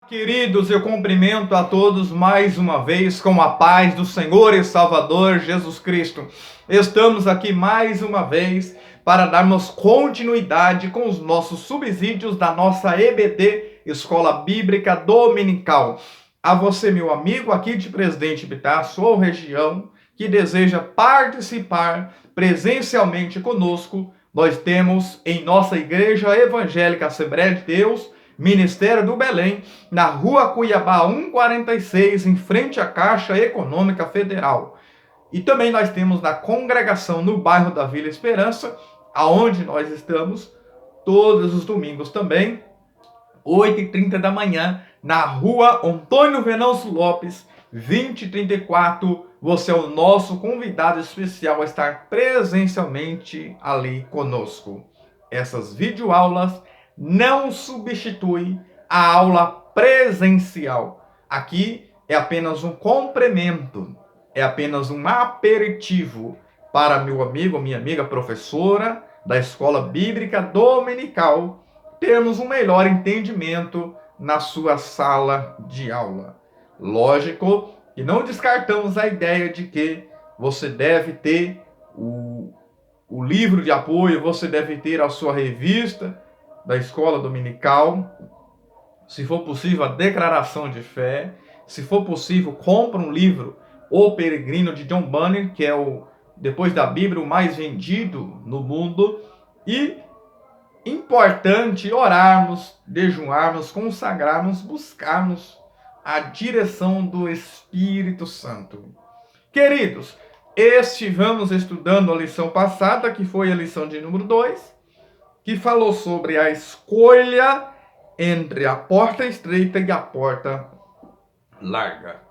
Queridos, eu cumprimento a todos mais uma vez com a paz do Senhor e Salvador Jesus Cristo. Estamos aqui mais uma vez para darmos continuidade com os nossos subsídios da nossa EBD, Escola Bíblica Dominical. A você, meu amigo, aqui de Presidente Epitácio ou região, que deseja participar presencialmente conosco, nós temos em nossa Igreja Evangélica Assembleia de Deus, Ministério do Belém, na Rua Cuiabá 146, em frente à Caixa Econômica Federal. E também nós temos na congregação no bairro da Vila Esperança, aonde nós estamos todos os domingos também, 8h30 da manhã, na Rua Antônio Venâncio Lopes, 2034. Você é o nosso convidado especial a estar presencialmente ali conosco. Essas videoaulas não substitui a aula presencial. Aqui é apenas um complemento, é apenas um aperitivo para meu amigo, minha amiga professora da Escola Bíblica Dominical termos um melhor entendimento na sua sala de aula. Lógico que não descartamos a ideia de que você deve ter o livro de apoio, você deve ter a sua revista da escola dominical, se for possível a declaração de fé, se for possível compra um livro, O Peregrino de John Bunyan, que é depois da Bíblia o mais vendido no mundo. E importante orarmos, jejuarmos, consagrarmos, buscarmos a direção do Espírito Santo. Queridos, estivemos estudando a lição passada, que foi a lição de número 2, que falou sobre a escolha entre a porta estreita e a porta larga.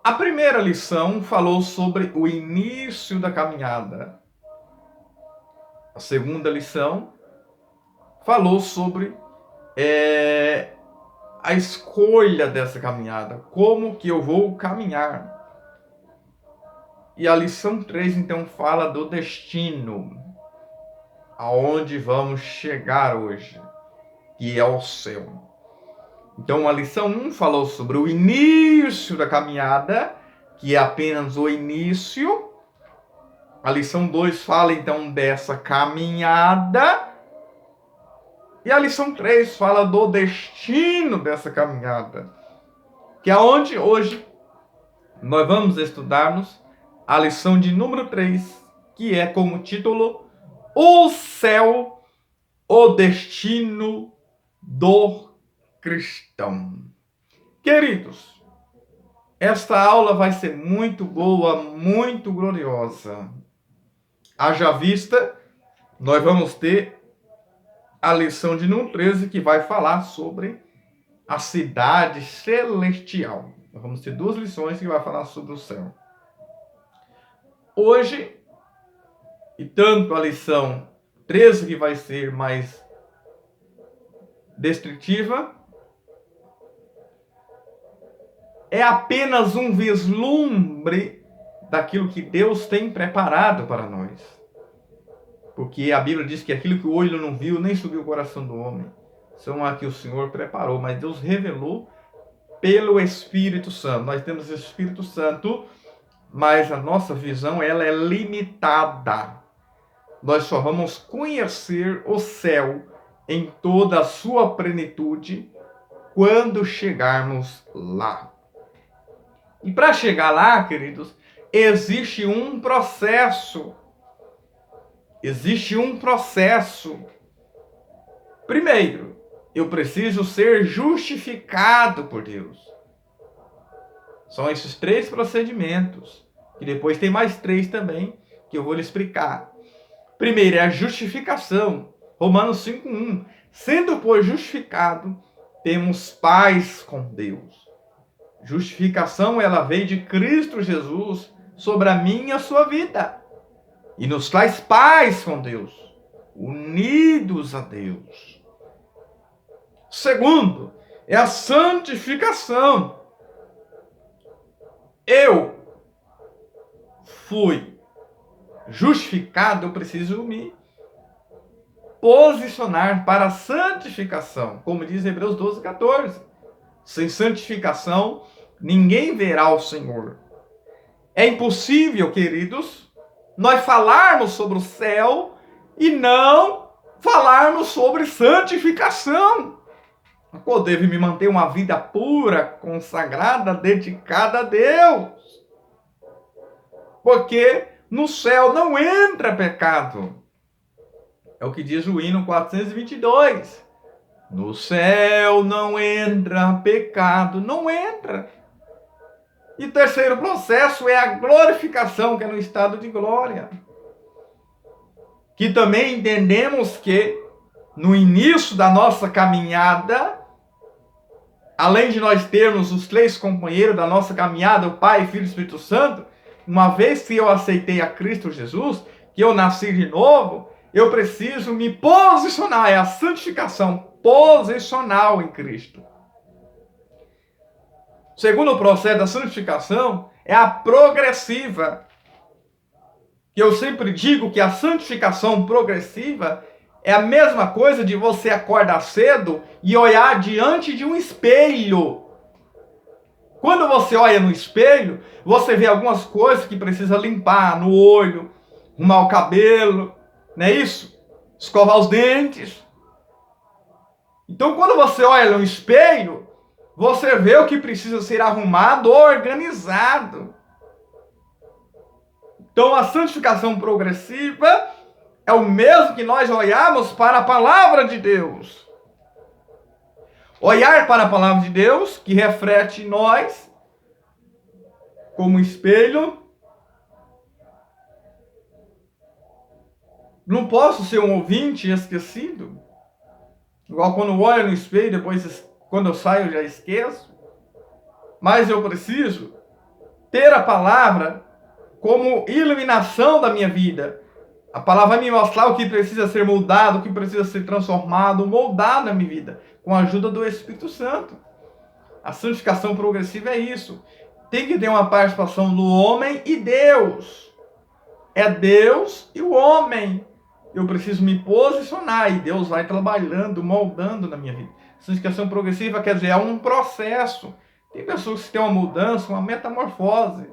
A primeira lição falou sobre o início da caminhada. A segunda lição falou sobre a escolha dessa caminhada, como que eu vou caminhar. E a lição 3, então, fala do destino, aonde vamos chegar hoje, que é o céu. Então, a lição 1 falou sobre o início da caminhada, que é apenas o início. A lição 2 fala, então, dessa caminhada. E a lição 3 fala do destino dessa caminhada, que é onde hoje nós vamos estudarmos a lição de número 3, que é como título O Céu, o Destino do Cristão. Queridos, esta aula vai ser muito boa, muito gloriosa. Haja vista, nós vamos ter a lição de número 13, que vai falar sobre a cidade celestial. Nós vamos ter 2 lições que vai falar sobre o céu. Hoje, e tanto a lição 13, que vai ser mais descritiva, é apenas um vislumbre daquilo que Deus tem preparado para nós. Porque a Bíblia diz que aquilo que o olho não viu, nem subiu o coração do homem, são a que o Senhor preparou, mas Deus revelou pelo Espírito Santo. Nós temos o Espírito Santo, mas a nossa visão ela é limitada. Nós só vamos conhecer o céu em toda a sua plenitude quando chegarmos lá. E para chegar lá, queridos, existe um processo. Existe um processo. Primeiro, eu preciso ser justificado por Deus. São esses 3 procedimentos. E depois tem mais 3 também, que eu vou lhe explicar. Primeiro é a justificação. Romanos 5:1. Sendo, pois, justificado, temos paz com Deus. Justificação, ela veio de Cristo Jesus sobre a minha e a sua vida. E nos traz paz com Deus, unidos a Deus. Segundo, é a santificação. Eu fui justificado, eu preciso me posicionar para a santificação, como diz Hebreus 12:14. Sem santificação, ninguém verá o Senhor. É impossível, queridos, nós falarmos sobre o céu e não falarmos sobre santificação. Eu devo me manter uma vida pura, consagrada, dedicada a Deus. Porque no céu não entra pecado. É o que diz o hino 422. No céu não entra pecado, não entra. E o terceiro processo é a glorificação, que é no estado de glória. Que também entendemos que no início da nossa caminhada, além de nós termos os três companheiros da nossa caminhada, o Pai, Filho e Espírito Santo, uma vez que eu aceitei a Cristo Jesus, que eu nasci de novo, eu preciso me posicionar, é a santificação posicional em Cristo. O segundo processo da santificação é a progressiva. Que eu sempre digo que a santificação progressiva é a mesma coisa de você acordar cedo e olhar diante de um espelho. Quando você olha no espelho, você vê algumas coisas que precisa limpar no olho, arrumar o cabelo, não é isso? Escovar os dentes. Então, quando você olha no espelho, você vê o que precisa ser arrumado, organizado. Então, a santificação progressiva é o mesmo que nós olharmos para a palavra de Deus. Olhar para a palavra de Deus, que reflete nós, como espelho. Não posso ser um ouvinte esquecido. Igual quando eu olho no espelho, depois quando eu saio eu já esqueço. Mas eu preciso ter a palavra como iluminação da minha vida. A palavra vai me mostrar o que precisa ser mudado, o que precisa ser transformado, moldado na minha vida, com a ajuda do Espírito Santo. A santificação progressiva é isso. Tem que ter uma participação do homem e Deus. É Deus e o homem. Eu preciso me posicionar e Deus vai trabalhando, moldando na minha vida. Santificação progressiva quer dizer, é um processo. Tem pessoas que têm uma mudança, uma metamorfose.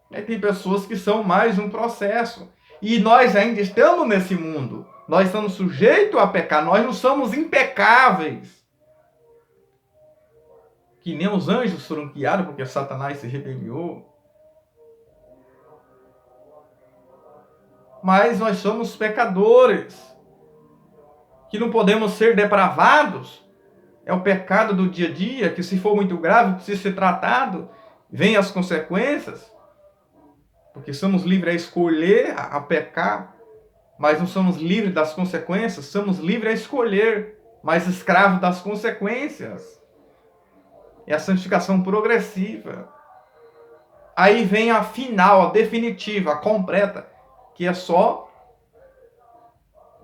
E tem pessoas que são mais um processo. E nós ainda estamos nesse mundo. Nós estamos sujeitos a pecar. Nós não somos impecáveis. Que nem os anjos foram criados porque Satanás se rebeliou. Mas nós somos pecadores. Que não podemos ser depravados. É o pecado do dia a dia, que se for muito grave, precisa ser tratado. Vem as consequências. Porque somos livres a escolher, a pecar, mas não somos livres das consequências, somos livres a escolher, mas escravos das consequências. É a santificação progressiva. Aí vem a final, a definitiva, a completa, que é só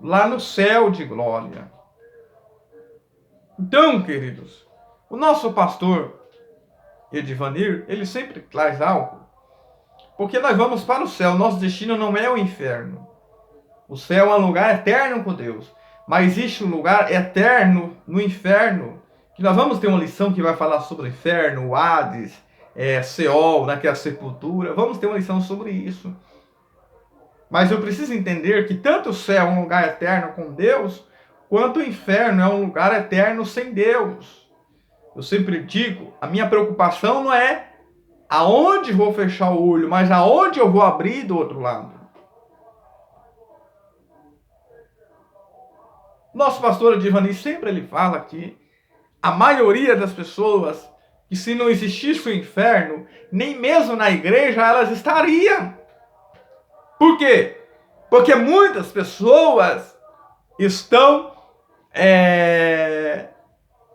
lá no céu de glória. Então, queridos, o nosso pastor Edivanir, ele sempre traz algo. Porque nós vamos para o céu, nosso destino não é o inferno. O céu é um lugar eterno com Deus. Mas existe um lugar eterno no inferno. Que nós vamos ter uma lição que vai falar sobre o inferno, o Hades, Seol, que é a sepultura. Vamos ter uma lição sobre isso. Mas eu preciso entender que tanto o céu é um lugar eterno com Deus, quanto o inferno é um lugar eterno sem Deus. Eu sempre digo, a minha preocupação não é aonde vou fechar o olho, mas aonde eu vou abrir do outro lado. Nosso pastor Edivanir sempre ele fala que a maioria das pessoas, que se não existisse o inferno, nem mesmo na igreja elas estariam. Por quê? Porque muitas pessoas estão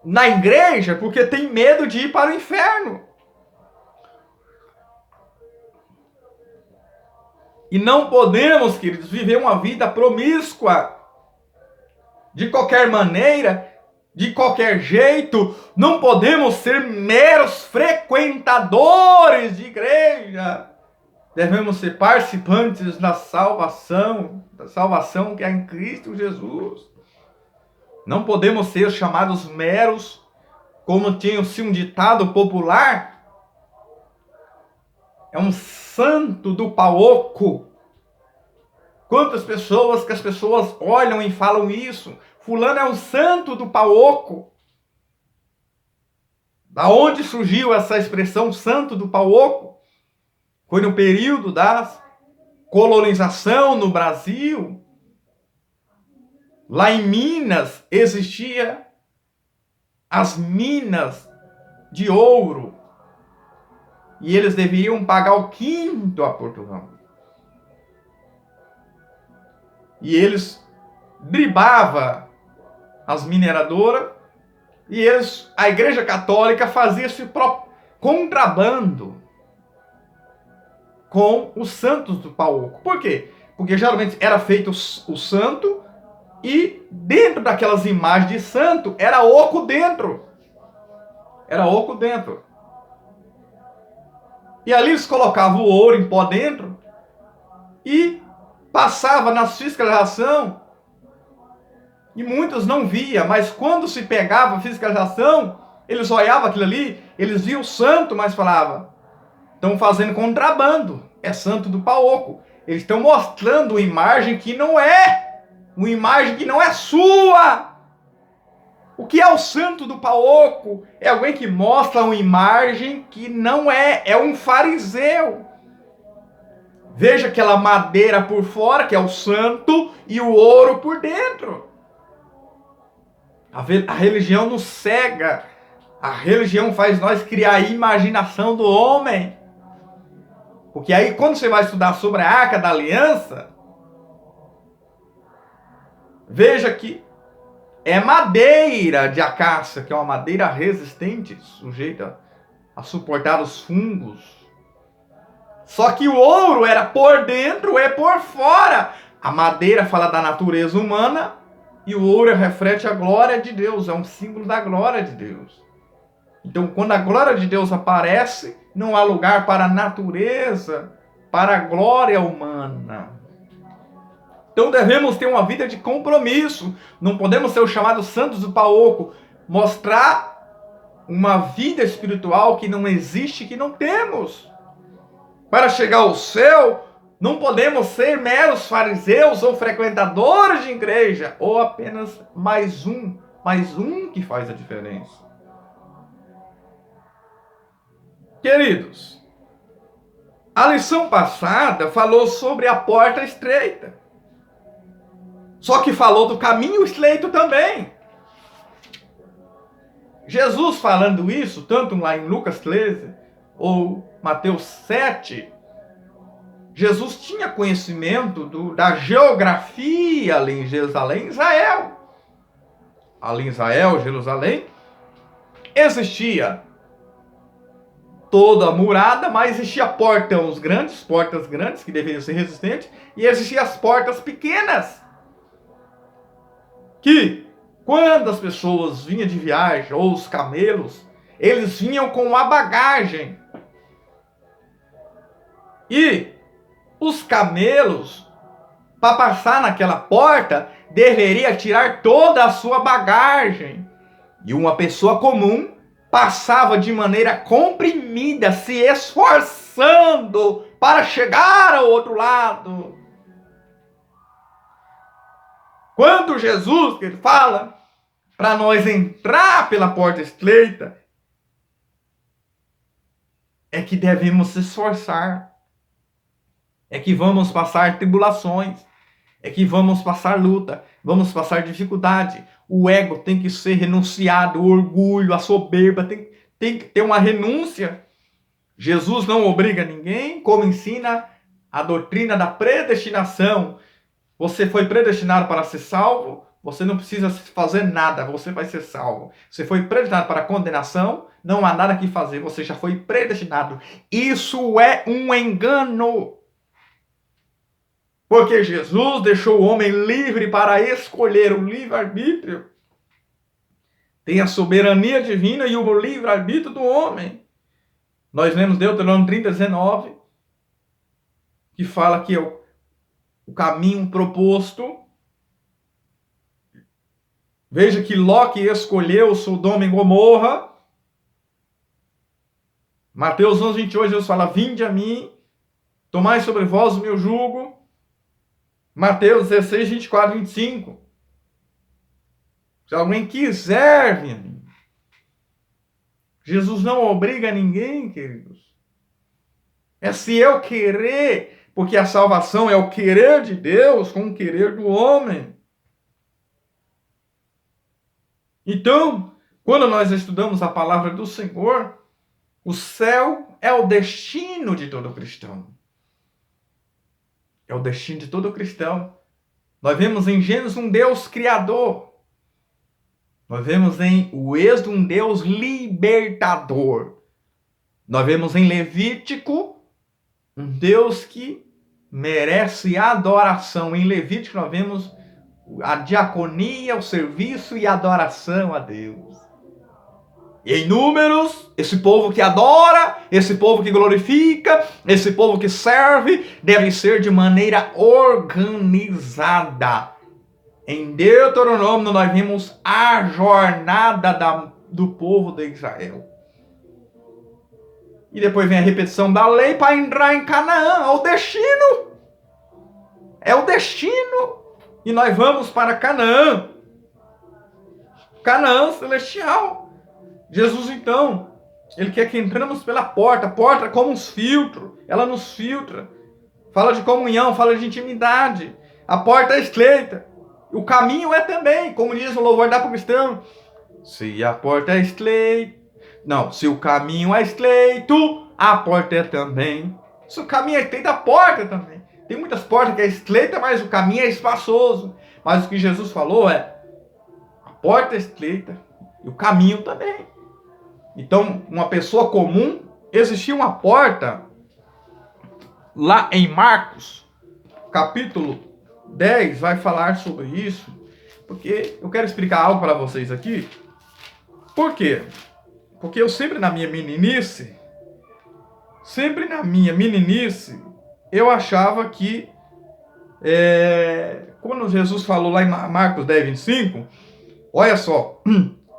na igreja porque tem medo de ir para o inferno. E não podemos, queridos, viver uma vida promíscua. De qualquer maneira, de qualquer jeito. Não podemos ser meros frequentadores de igreja. Devemos ser participantes da salvação que é em Cristo Jesus. Não podemos ser chamados meros como tinha-se um ditado popular, é um santo do pau oco. Quantas pessoas que as pessoas olham e falam isso? Fulano é um santo do pau oco. Da onde surgiu essa expressão santo do pau oco? Foi no período da colonização no Brasil. Lá em Minas existia as minas de ouro. E eles deveriam pagar o quinto a Portugal. E eles dribavam as mineradoras e a Igreja Católica fazia esse contrabando com os santos do pau oco. Por quê? Porque geralmente era feito o santo e dentro daquelas imagens de santo era oco dentro. Era oco dentro. E ali eles colocavam o ouro em pó dentro e passava na fiscalização. E muitos não via, mas quando se pegava a fiscalização, eles olhavam aquilo ali, eles viam o santo, mas falavam, estão fazendo contrabando, é santo do pau oco. Eles estão mostrando uma imagem que não é, uma imagem que não é sua. O que é o santo do pau oco? É alguém que mostra uma imagem que não é um fariseu. Veja aquela madeira por fora, que é o santo, e o ouro por dentro. A religião nos cega. A religião faz nós criar a imaginação do homem. Porque aí, quando você vai estudar sobre a Arca da Aliança, veja que é madeira de acácia, que é uma madeira resistente, sujeita a suportar os fungos. Só que o ouro era por dentro e por fora. A madeira fala da natureza humana e o ouro reflete a glória de Deus, é um símbolo da glória de Deus. Então, quando a glória de Deus aparece, não há lugar para a natureza, para a glória humana. Então devemos ter uma vida de compromisso. Não podemos ser os chamados santos do pau oco. Mostrar uma vida espiritual que não existe, que não temos. Para chegar ao céu, não podemos ser meros fariseus ou frequentadores de igreja. Ou apenas mais um que faz a diferença. Queridos, a lição passada falou sobre a porta estreita. Só que falou do caminho estreito também. Jesus falando isso, tanto lá em Lucas 13 ou Mateus 7, Jesus tinha conhecimento da geografia ali em Jerusalém, Israel. Ali em Israel, Jerusalém, existia toda a murada, mas existia portas grandes que deveriam ser resistentes, e existiam as portas pequenas. Que, quando as pessoas vinham de viagem, ou os camelos, eles vinham com a bagagem. E os camelos, para passar naquela porta, deveria tirar toda a sua bagagem. E uma pessoa comum passava de maneira comprimida, se esforçando para chegar ao outro lado. Quando Jesus ele fala para nós entrar pela porta estreita, é que devemos se esforçar. É que vamos passar tribulações. É que vamos passar luta. Vamos passar dificuldade. O ego tem que ser renunciado. O orgulho, a soberba tem que ter uma renúncia. Jesus não obriga ninguém, como ensina a doutrina da predestinação. Você foi predestinado para ser salvo, você não precisa fazer nada, você vai ser salvo. Você foi predestinado para condenação, não há nada que fazer, você já foi predestinado. Isso é um engano. Porque Jesus deixou o homem livre para escolher o livre-arbítrio. Tem a soberania divina e o livre-arbítrio do homem. Nós lemos Deuteronômio 30:19, que fala que o caminho proposto. Veja que Ló escolheu Sodoma e Gomorra, Mateus 11, 28, Jesus fala: vinde a mim, tomai sobre vós o meu jugo. Mateus 16, 24, 25. Se alguém quiser vir a mim. Jesus não obriga ninguém, queridos. É se eu querer, porque a salvação é o querer de Deus com o querer do homem. Então, quando nós estudamos a palavra do Senhor, o céu é o destino de todo cristão. É o destino de todo cristão. Nós vemos em Gênesis um Deus criador. Nós vemos em o Êxodo um Deus libertador. Nós vemos em Levítico um Deus que merece adoração. Em Levítico nós vemos a diaconia, o serviço e a adoração a Deus. E em Números, esse povo que adora, esse povo que glorifica, esse povo que serve, deve ser de maneira organizada. Em Deuteronômio nós vimos a jornada do povo de Israel. E depois vem a repetição da lei para entrar em Canaã. É o destino. É o destino. E nós vamos para Canaã. Canaã celestial. Jesus, então, ele quer que entremos pela porta. A porta como uns filtros. Ela nos filtra. Fala de comunhão, fala de intimidade. A porta é estreita. O caminho é também, como diz o louvor da cristão. Se a porta é estreita. Não, se o caminho é estreito, a porta é também. Se o caminho é estreito, a porta é também. Tem muitas portas que é estreita, mas o caminho é espaçoso. Mas o que Jesus falou é: a porta é estreita e o caminho também. Então, uma pessoa comum, existia uma porta lá em Marcos, capítulo 10, vai falar sobre isso, porque eu quero explicar algo para vocês aqui. Por quê? Porque eu sempre na minha meninice, eu achava que, quando Jesus falou lá em Marcos 10, 25, olha só,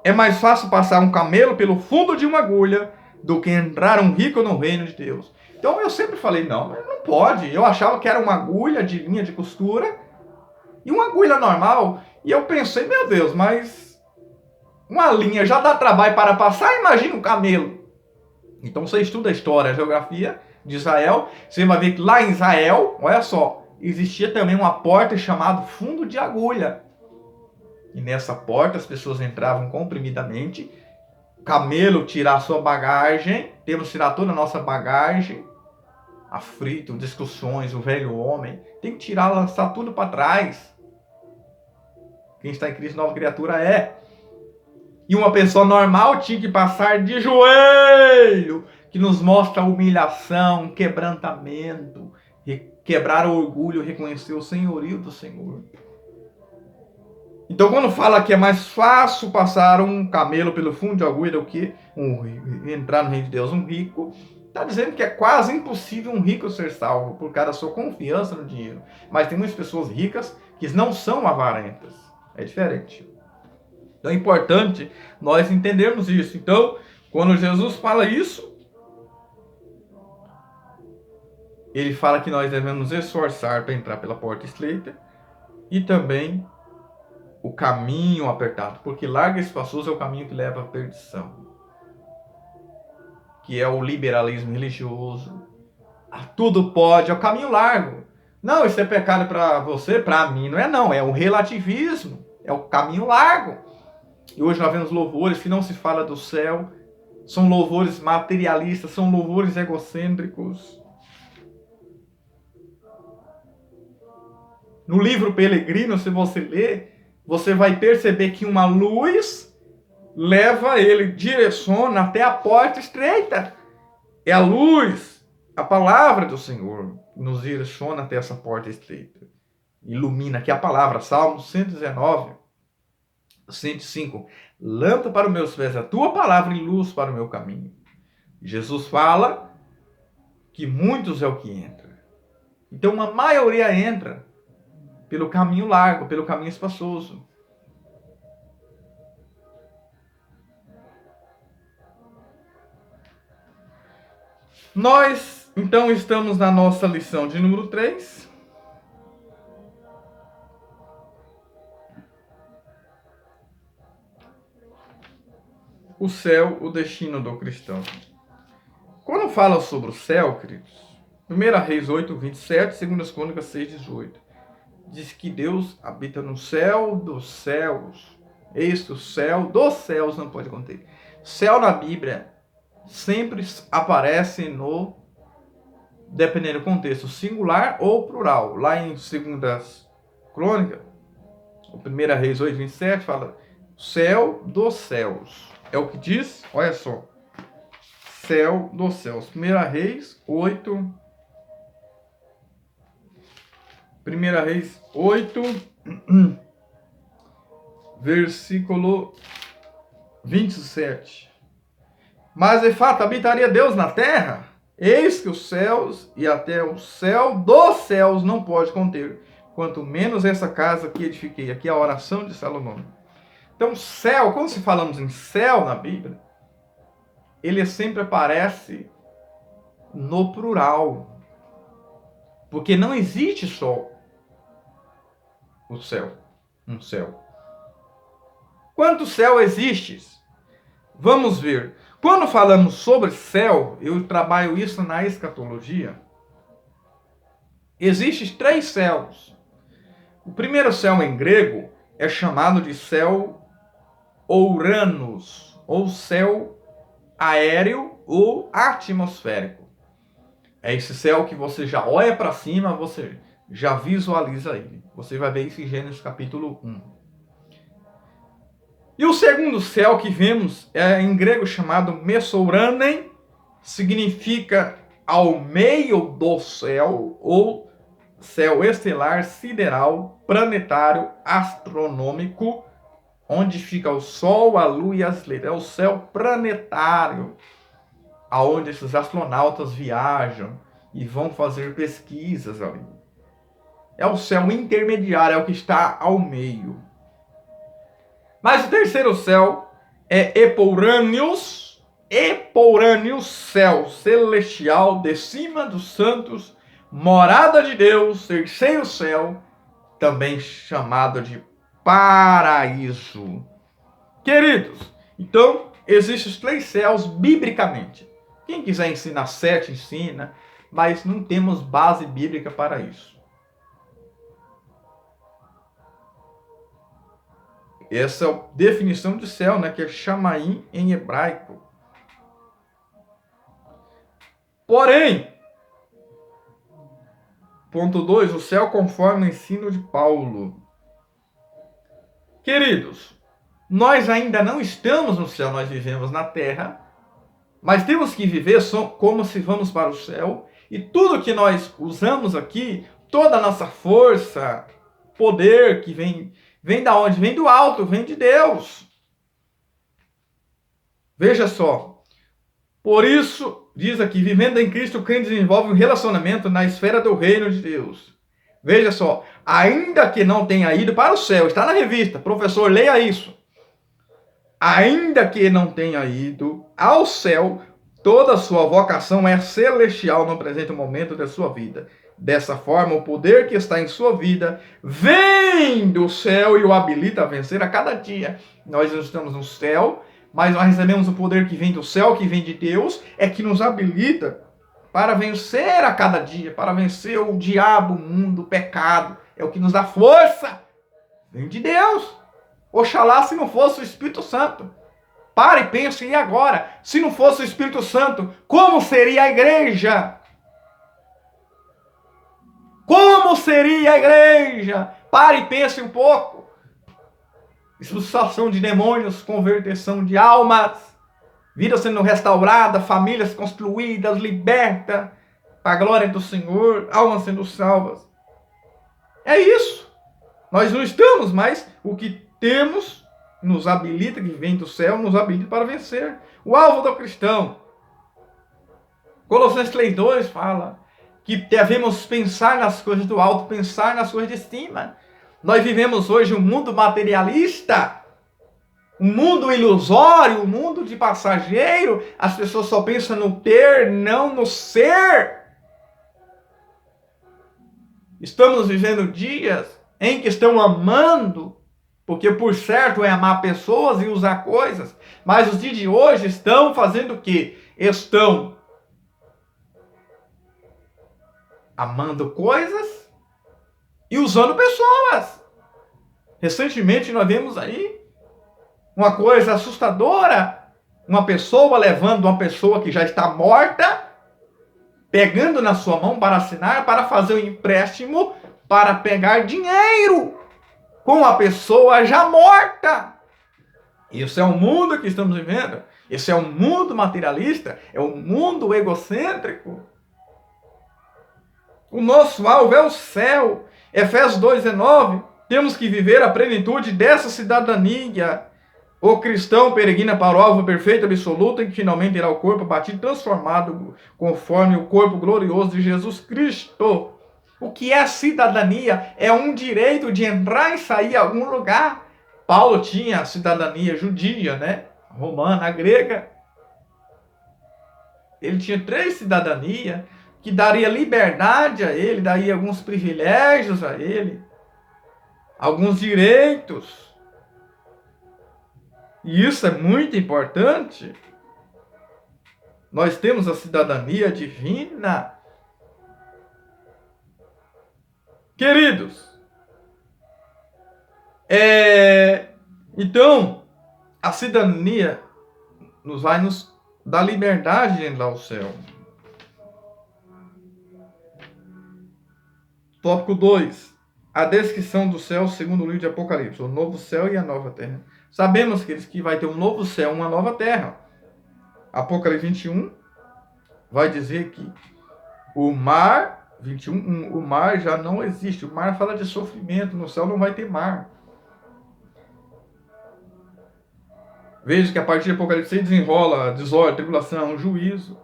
é mais fácil passar um camelo pelo fundo de uma agulha do que entrar um rico no reino de Deus. Então eu sempre falei, não pode. Eu achava que era uma agulha de linha de costura e uma agulha normal. E eu pensei, meu Deus, mas uma linha já dá trabalho para passar, imagina um camelo. Então você estuda a história, a geografia de Israel, você vai ver que lá em Israel, olha só, existia também uma porta chamada fundo de agulha. E nessa porta as pessoas entravam comprimidamente, camelo tirar a sua bagagem, temos que tirar toda a nossa bagagem, aflito, discussões, o velho homem, tem que tirar, lançar tudo para trás. Quem está em Cristo, nova criatura é. E uma pessoa normal tinha que passar de joelho, que nos mostra humilhação, quebrantamento, quebrar o orgulho, reconhecer o senhorio do Senhor. Então, quando fala que é mais fácil passar um camelo pelo fundo de agulha do que entrar no reino de Deus, um rico, está dizendo que é quase impossível um rico ser salvo por causa da sua confiança no dinheiro. Mas tem muitas pessoas ricas que não são avarentas. É diferente. Então é importante nós entendermos isso. Então, quando Jesus fala isso, ele fala que nós devemos nos esforçar para entrar pela porta estreita e também o caminho apertado, porque largo e espaçoso é o caminho que leva à perdição, que é o liberalismo religioso. Tudo pode, é o caminho largo. Não, isso é pecado para você, para mim não, é o relativismo, é o caminho largo. E hoje nós vemos louvores que não se fala do céu, são louvores materialistas, são louvores egocêntricos. No livro Peregrino, se você ler, você vai perceber que uma luz leva ele, direciona até a porta estreita. É a luz, a palavra do Senhor, nos direciona até essa porta estreita. Ilumina, que é a palavra, Salmo 119, 105. Lâmpada para os meus pés, a tua palavra e luz para o meu caminho. Jesus fala que muitos é o que entra. Então uma maioria entra pelo caminho largo, pelo caminho espaçoso. Nós, então, estamos na nossa lição de número 3. O céu, o destino do cristão. Quando fala sobre o céu, queridos, 1 Reis 8, 27, 2 Crônicas 6, 18, diz que Deus habita no céu dos céus. Este, o céu dos céus, não pode conter. Céu na Bíblia sempre aparece no, dependendo do contexto, singular ou plural. Lá em 2 Crônicas, o 1 Reis 8, 27, fala céu dos céus. É o que diz, olha só. Céu dos céus. 1 Reis 8. 1 Reis 8, versículo 27. Mas de fato habitaria Deus na terra? Eis que os céus e até o céu dos céus não pode conter, quanto menos essa casa que edifiquei. Aqui é a oração de Salomão. Então, céu, quando se falamos em céu na Bíblia, ele sempre aparece no plural. Porque não existe só o céu, um céu. Quantos céu existe? Vamos ver. Quando falamos sobre céu, eu trabalho isso na escatologia. Existem 3 céus. O primeiro céu em grego é chamado de céu Ouranos, ou céu aéreo ou atmosférico. É esse céu que você já olha para cima, você já visualiza ele. Você vai ver isso em Gênesis capítulo 1. E o segundo céu que vemos é em grego chamado Messouranen, significa ao meio do céu, ou céu estelar, sideral, planetário, astronômico, onde fica o Sol, a Lua e as estrelas. É o céu planetário, aonde esses astronautas viajam e vão fazer pesquisas ali. É o céu intermediário, é o que está ao meio. Mas o terceiro céu é Epourâneos, céu celestial, de cima dos santos, morada de Deus, terceiro céu, também chamado de paraíso. Queridos, então, existem os 3 céus biblicamente. Quem quiser ensinar 7, ensina, mas não temos base bíblica para isso. Essa é a definição de céu, né, que é Shamaim em hebraico. Porém, ponto 2, o céu conforme o ensino de Paulo. Queridos, nós ainda não estamos no céu, nós vivemos na terra, mas temos que viver como se vamos para o céu, e tudo que nós usamos aqui, toda a nossa força, poder que vem da onde? Vem do alto, vem de Deus. Veja só. Por isso, diz aqui, vivendo em Cristo, quem desenvolve um relacionamento na esfera do reino de Deus. Veja só, ainda que não tenha ido para o céu, está na revista, professor, leia isso. Ainda que não tenha ido ao céu, toda a sua vocação é celestial no presente momento da sua vida. Dessa forma, o poder que está em sua vida vem do céu e o habilita a vencer a cada dia. Nós estamos no céu, mas nós recebemos o poder que vem do céu, que vem de Deus, é que nos habilita para vencer a cada dia, para vencer o diabo, o mundo, o pecado. É o que nos dá força. Vem de Deus. Oxalá se não fosse o Espírito Santo. Pare e pense, e agora? Se não fosse o Espírito Santo, como seria a igreja? Como seria a igreja? Pare e pense um pouco. Expulsação de demônios, conversão de almas, vida sendo restaurada, famílias construídas, libertas, para a glória do Senhor, almas sendo salvas. É isso. Nós não estamos, mas o que temos nos habilita, que vem do céu, nos habilita para vencer. O alvo do cristão. Colossenses 3:2 fala que devemos pensar nas coisas do alto, pensar nas coisas de cima. Nós vivemos hoje um mundo materialista. Um mundo ilusório, um mundo de passageiro, as pessoas só pensam no ter, não no ser. Estamos vivendo dias em que estão amando, porque por certo é amar pessoas e usar coisas, mas os dias de hoje estão fazendo o quê? Estão amando coisas e usando pessoas. Recentemente nós vimos aí uma coisa assustadora, uma pessoa levando uma pessoa que já está morta, pegando na sua mão para assinar, para fazer um empréstimo, para pegar dinheiro com a pessoa já morta. Isso é o mundo que estamos vivendo. Esse é um mundo materialista, é um mundo egocêntrico. O nosso alvo é o céu. Efésios 2,19. Temos que viver a plenitude dessa cidadania. O cristão peregrina para o alvo perfeito, absoluto, em que finalmente terá o corpo batido, transformado conforme o corpo glorioso de Jesus Cristo. O que é cidadania? É um direito de entrar e sair em algum lugar. Paulo tinha a cidadania judia, né? Romana, grega. Ele tinha 3 cidadanias que daria liberdade a ele, daria alguns privilégios a ele, alguns direitos. E isso é muito importante. Nós temos a cidadania divina. Queridos, então, a cidadania vai nos dar liberdade de entrar ao céu. Tópico 2. A descrição do céu segundo o livro de Apocalipse. O novo céu e a nova terra. Sabemos, queridos, que vai ter um novo céu, uma nova terra. Apocalipse 21 vai dizer que o mar, 21, o mar já não existe. O mar fala de sofrimento, no céu não vai ter mar. Veja que a partir de Apocalipse 6 desenrola desordem, tribulação, juízo.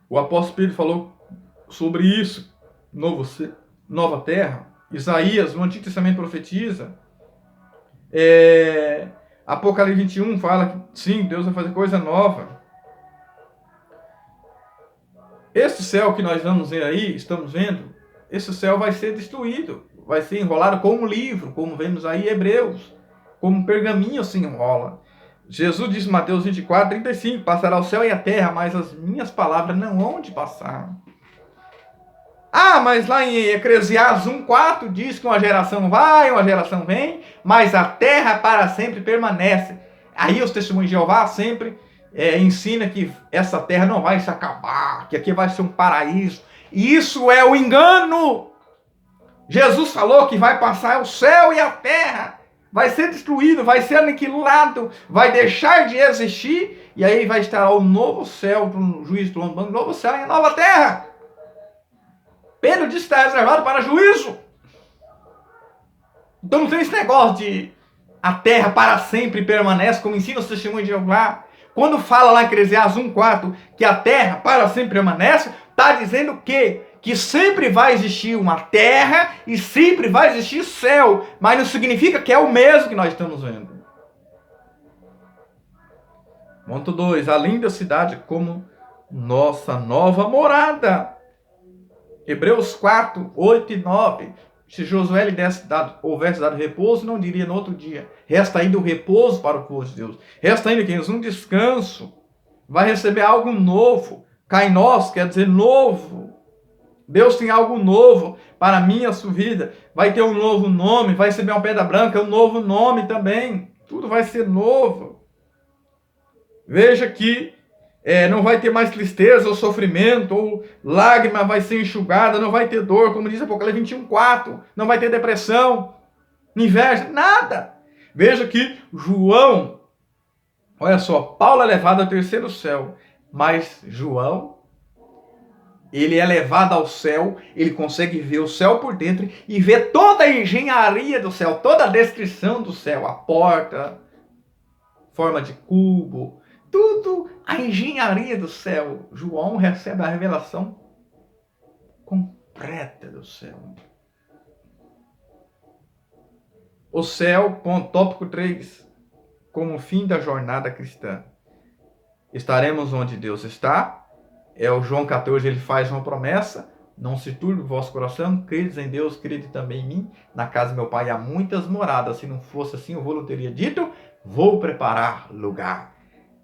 O apóstolo Pedro falou sobre isso, nova terra. Isaías, no Antigo Testamento, profetiza. Apocalipse 21 fala que sim, Deus vai fazer coisa nova. Esse céu que nós vamos ver aí, estamos vendo, esse céu vai ser destruído, vai ser enrolado como um livro, como vemos aí em Hebreus, como um pergaminho se enrola. Jesus disse em Mateus 24, 35, passará o céu e a terra, mas as minhas palavras não hão de passar. Ah, mas lá em Eclesiastes 1,4 diz que uma geração vai, uma geração vem, mas a terra para sempre permanece. Aí os testemunhos de Jeová sempre ensina que essa terra não vai se acabar, que aqui vai ser um paraíso. Isso é o engano. Jesus falou que vai passar o céu e a terra, vai ser destruído, vai ser aniquilado, vai deixar de existir, e aí vai estar o novo céu, o juízo do novo céu e a nova terra. Pedro disse que está reservado para juízo. Então não tem esse negócio de a terra para sempre permanece, como ensina os testemunhos de Jeová. Quando fala lá em Eclesiastes 1,4 que a terra para sempre permanece, está dizendo que sempre vai existir uma terra e sempre vai existir céu. Mas não significa que é o mesmo que nós estamos vendo. Ponto 2. A linda cidade como nossa nova morada. Hebreus 4, 8 e 9. Se Josué lhe houvesse dado repouso, não diria no outro dia. Resta ainda o repouso para o povo de Deus. Resta ainda, queridos, um descanso. Vai receber algo novo. Kainos quer dizer novo. Deus tem algo novo para a minha sua vida. Vai ter um novo nome. Vai receber uma pedra branca, um novo nome também. Tudo vai ser novo. Veja que não vai ter mais tristeza ou sofrimento, ou lágrima vai ser enxugada, não vai ter dor, como diz Apocalipse 21,4, não vai ter depressão, inveja, nada. Veja que João, olha só, Paulo é levado ao terceiro céu, mas João, ele é levado ao céu, ele consegue ver o céu por dentro e ver toda a engenharia do céu, toda a descrição do céu, a porta, forma de cubo, tudo, a engenharia do céu. João recebe a revelação completa do céu. O céu, tópico 3, como fim da jornada cristã. Estaremos onde Deus está. O João 14, ele faz uma promessa: não se turbe o vosso coração, credes em Deus, crede também em mim. Na casa do meu pai há muitas moradas. Se não fosse assim, eu vou teria dito: vou preparar lugar.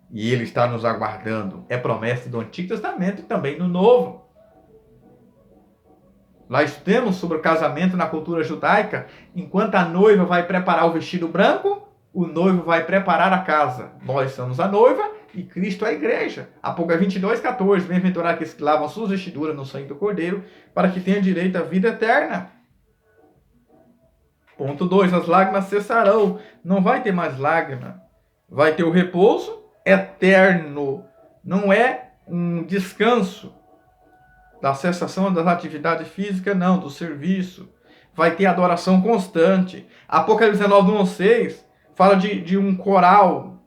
E ele está nos aguardando. É promessa do Antigo Testamento e também no Novo. Lá temos sobre o casamento na cultura judaica. Enquanto a noiva vai preparar o vestido branco, o noivo vai preparar a casa. Nós somos a noiva e Cristo é a igreja. Apocalipse 22:14. Bem-aventurados aqueles que lavam suas vestiduras no sangue do Cordeiro, para que tenham direito à vida eterna. Ponto 2. As lágrimas cessarão. Não vai ter mais lágrima. Vai ter o repouso eterno. Não é um descanso da cessação das atividades físicas, não, do serviço. Vai ter adoração constante. Apocalipse 19:1-6 fala de um coral.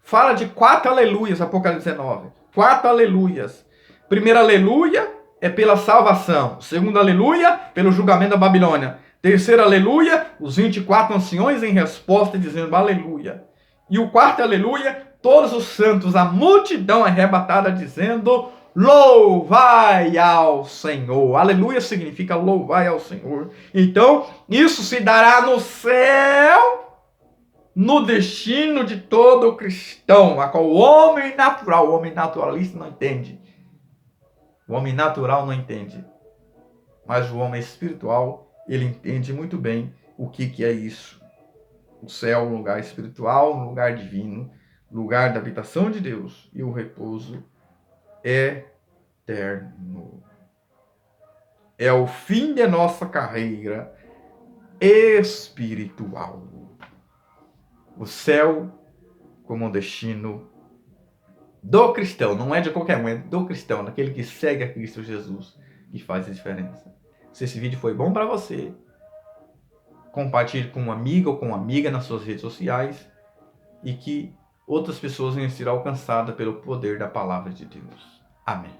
Fala de 4 aleluias, Apocalipse 19. 4 aleluias. Primeiro aleluia é pela salvação. Segundo aleluia, pelo julgamento da Babilônia. Terceiro aleluia, os 24 anciões em resposta dizendo aleluia. E o quarto aleluia, todos os santos, a multidão arrebatada dizendo: louvai ao Senhor. Aleluia significa louvai ao Senhor. Então, isso se dará no céu, no destino de todo cristão, a qual o homem natural, o homem naturalista não entende. O homem natural não entende. Mas o homem espiritual, ele entende muito bem o que é isso. O céu, um lugar espiritual, um lugar divino, lugar da habitação de Deus, e o repouso eterno. É o fim de nossa carreira espiritual. O céu como um destino do cristão, não é de qualquer um, é do cristão, daquele que segue a Cristo Jesus, que faz a diferença. Se esse vídeo foi bom para você, compartilhe com um amigo ou com uma amiga nas suas redes sociais, e que outras pessoas venham ser alcançadas pelo poder da palavra de Deus. Amém.